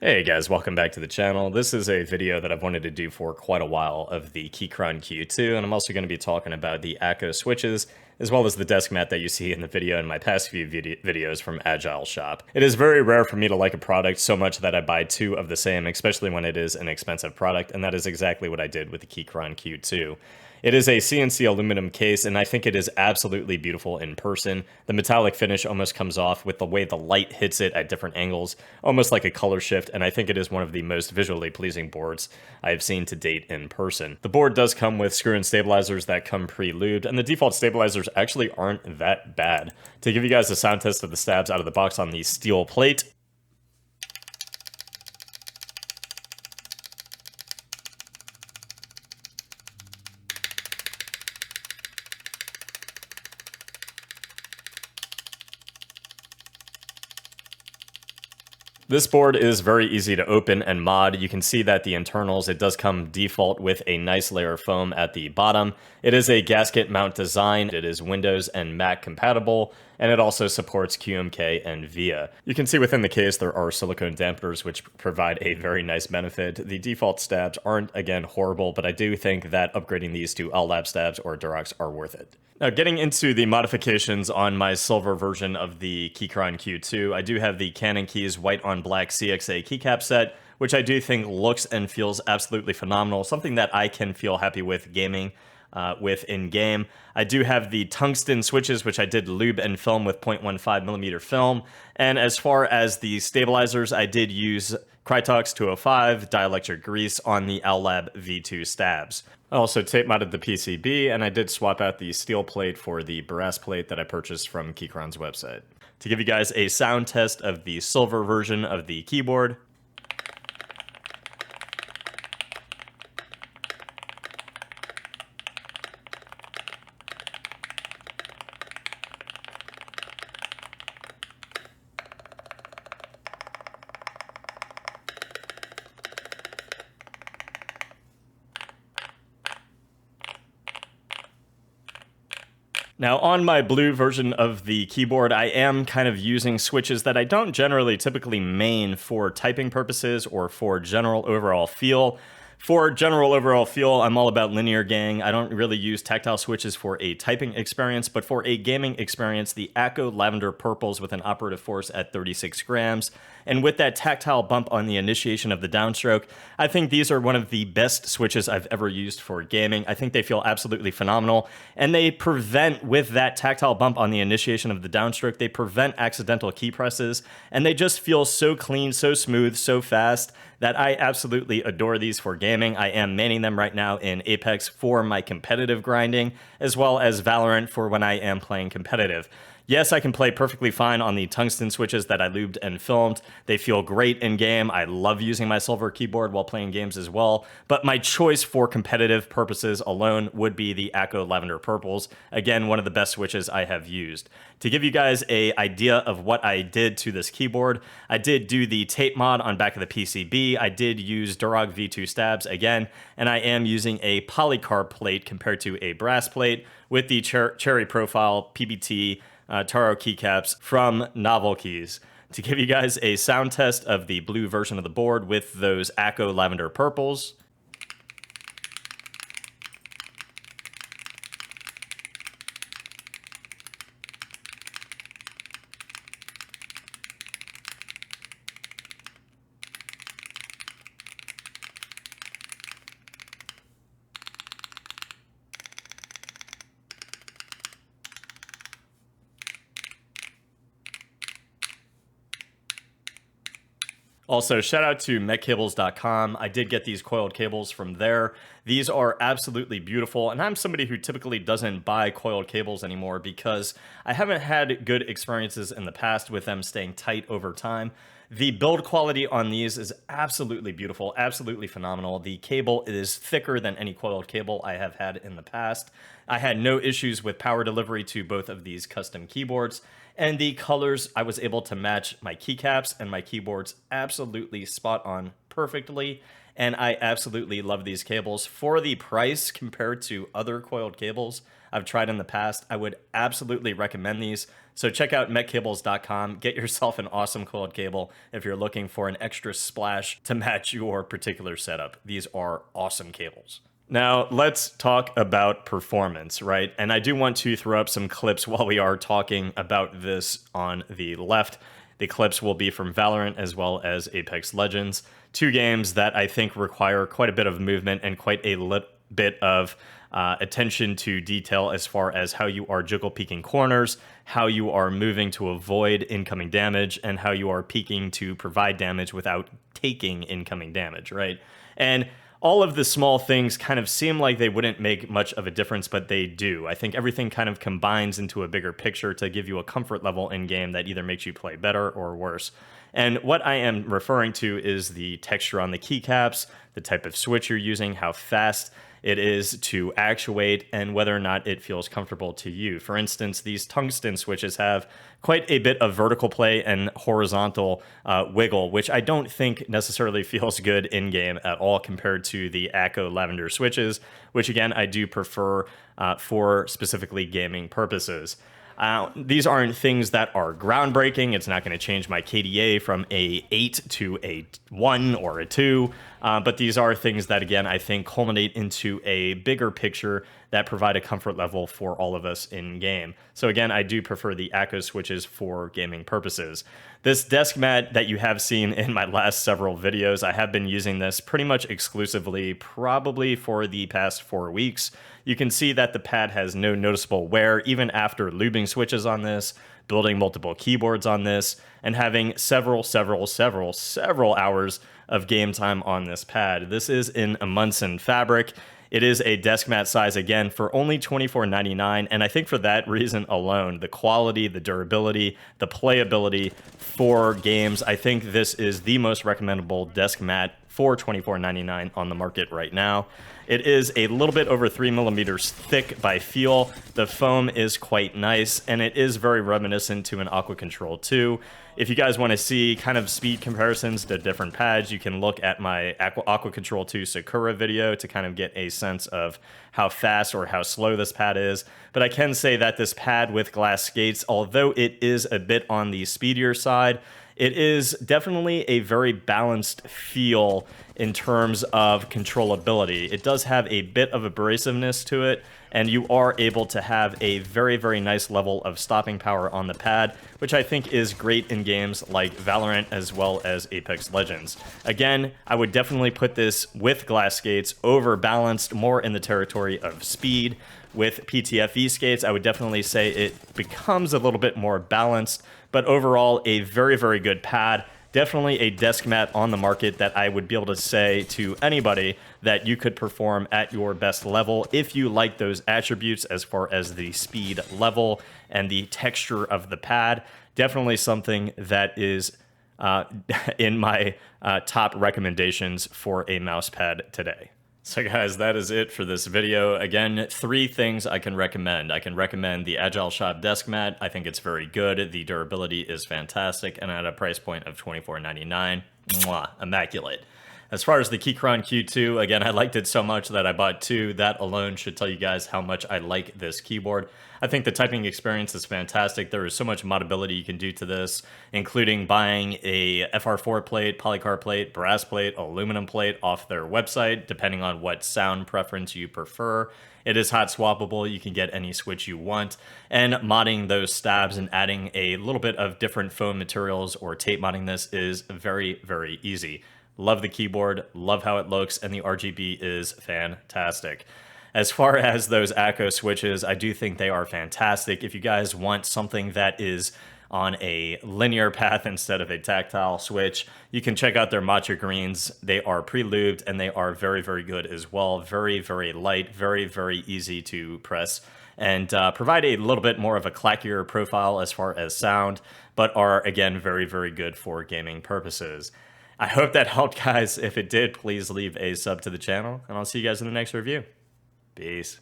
Hey guys, welcome back to the channel. This is a video that I've wanted to do for quite a while of the Keychron Q2, and I'm also going to be talking about the Akko switches, as well as the desk mat that you see in the video in my past few videos from Agile Shop. It is very rare for me to like a product so much that I buy two of the same, especially when it is an expensive product, and that is exactly what I did with the Keychron Q2. It is a CNC aluminum case, and I think it is absolutely beautiful in person. The metallic finish almost comes off with the way the light hits it at different angles, almost like a color shift, and I think it is one of the most visually pleasing boards I have seen to date in person. The board does come with screw-in stabilizers that come pre-lubed, and the default stabilizers actually aren't that bad. To give you guys a sound test of the stabs out of the box on the steel plate, this board is very easy to open and mod. You can see that the internals, it does come default with a nice layer of foam at the bottom. It is a gasket mount design. It is Windows and Mac compatible, and it also supports QMK and VIA. You can see within the case there are silicone dampeners which provide a very nice benefit. The default stabs aren't, again, horrible, but I do think that upgrading these to all-lab stabs or Durox are worth it. Now, getting into the modifications on my silver version of the Keychron Q2, I do have the Canon Keys white on black CXA keycap set, which I do think looks and feels absolutely phenomenal, something that I can feel happy with gaming with in-game. I do have the Tungsten switches, which I did lube and film with 0.15mm film, and as far as the stabilizers, I did use Krytox 205 dielectric grease on the Lab V2 stabs. I also tape modded the PCB, and I did swap out the steel plate for the brass plate that I purchased from Keychron's website. To give you guys a sound test of the silver version of the keyboard, now, on my blue version of the keyboard, I am kind of using switches that I don't generally typically main for typing purposes or for general overall feel. For general overall feel, I'm all about linear gang. I don't really use tactile switches for a typing experience, but for a gaming experience, the Akko Lavender purples with an operative force at 36 grams. And with that tactile bump on the initiation of the downstroke, I think these are one of the best switches I've ever used for gaming. I think they feel absolutely phenomenal, and they prevent, with that tactile bump on the initiation of the downstroke, they prevent accidental key presses, and they just feel so clean, so smooth, so fast, that I absolutely adore these for gaming. I am manning them right now in Apex for my competitive grinding, as well as Valorant for when I am playing competitive. Yes, I can play perfectly fine on the Tungsten switches that I lubed and filmed. They feel great in game. I love using my silver keyboard while playing games as well. But my choice for competitive purposes alone would be the Akko Lavender purples. Again, one of the best switches I have used. To give you guys an idea of what I did to this keyboard, I did do the tape mod on back of the PCB. I did use Durox V2 stabs again, and I am using a polycarb plate compared to a brass plate with the cherry profile PBT Taro keycaps from Novel Keys. To give you guys a sound test of the blue version of the board with those Akko Lavender purples, also, shout out to Mechcables.com. I did get these coiled cables from there. These are absolutely beautiful, and I'm somebody who typically doesn't buy coiled cables anymore because I haven't had good experiences in the past with them staying tight over time. The build quality on these is absolutely beautiful, absolutely phenomenal. The cable is thicker than any coiled cable I have had in the past. I had no issues with power delivery to both of these custom keyboards, and the colors, I was able to match my keycaps and my keyboards absolutely spot on perfectly, and I absolutely love these cables. For the price compared to other coiled cables I've tried in the past, I would absolutely recommend these. So check out Mechcables.com. Get yourself an awesome coiled cable if you're looking for an extra splash to match your particular setup. These are awesome cables. Now, let's talk about performance, right? And I do want to throw up some clips while we are talking about this on the left. The clips will be from Valorant as well as Apex Legends, two games that I think require quite a bit of movement and quite a bit of attention to detail as far as how you are jiggle peeking corners, how you are moving to avoid incoming damage, and how you are peeking to provide damage without taking incoming damage, right? And all of the small things kind of seem like they wouldn't make much of a difference, but they do. I think everything kind of combines into a bigger picture to give you a comfort level in game that either makes you play better or worse. And what I am referring to is the texture on the keycaps, the type of switch you're using, how fast it is to actuate, and whether or not it feels comfortable to you. For instance, these Tungsten switches have quite a bit of vertical play and horizontal wiggle, which I don't think necessarily feels good in-game at all compared to the Akko Lavender switches, which again, I do prefer for specifically gaming purposes. These aren't things that are groundbreaking. It's not going to change my KDA from a 8 to a 1 or a 2. But these are things that, again, I think culminate into a bigger picture that provide a comfort level for all of us in game. So again, I do prefer the Akko switches for gaming purposes. This desk mat that you have seen in my last several videos, I have been using this pretty much exclusively, probably for the past 4 weeks. You can see that the pad has no noticeable wear, even after lubing switches on this, building multiple keyboards on this, and having several hours of game time on this pad. This is in a Munson fabric. It is a desk mat size, again, for only $24.99, and I think for that reason alone, the quality, the durability, the playability for games, I think this is the most recommendable desk mat for $24.99 on the market right now. It is a little bit over 3 millimeters thick by feel. The foam is quite nice, and it is very reminiscent to an Aqua Control 2. If you guys want to see kind of speed comparisons to different pads, you can look at my Aqua Control 2 Sakura video to kind of get a sense of how fast or how slow this pad is. But I can say that this pad with glass skates, although it is a bit on the speedier side, it is definitely a very balanced feel in terms of controllability. It does have a bit of abrasiveness to it, and you are able to have a very nice level of stopping power on the pad, which I think is great in games like Valorant as well as Apex Legends. Again, I would definitely put this with glass skates over balanced, more in the territory of speed. With PTFE skates, I would definitely say it becomes a little bit more balanced, but overall a very good pad. Definitely a desk mat on the market that I would be able to say to anybody that you could perform at your best level if you like those attributes as far as the speed level and the texture of the pad. Definitely something that is in my top recommendations for a mouse pad today. So guys, that is it for this video. Again, 3 things I can recommend. I can recommend the Agile Shop desk mat. I think it's very good. The durability is fantastic, and at a price point of $24.99, mwah, immaculate. As far as the Keychron Q2, again, I liked it so much that I bought 2. That alone should tell you guys how much I like this keyboard. I think the typing experience is fantastic. There is so much modability you can do to this, including buying a FR4 plate, polycarb plate, brass plate, aluminum plate off their website, depending on what sound preference you prefer. It is hot swappable. You can get any switch you want. And modding those stabs and adding a little bit of different foam materials or tape modding this is very easy. Love the keyboard, love how it looks, and the RGB is fantastic. As far as those Akko switches, I do think they are fantastic. If you guys want something that is on a linear path instead of a tactile switch, you can check out their matcha greens. They are pre-lubed and they are very good as well. Very light, very easy to press, and provide a little bit more of a clackier profile as far as sound, but are again very good for gaming purposes. I hope that helped, guys. If it did, please leave a sub to the channel, and I'll see you guys in the next review. Peace.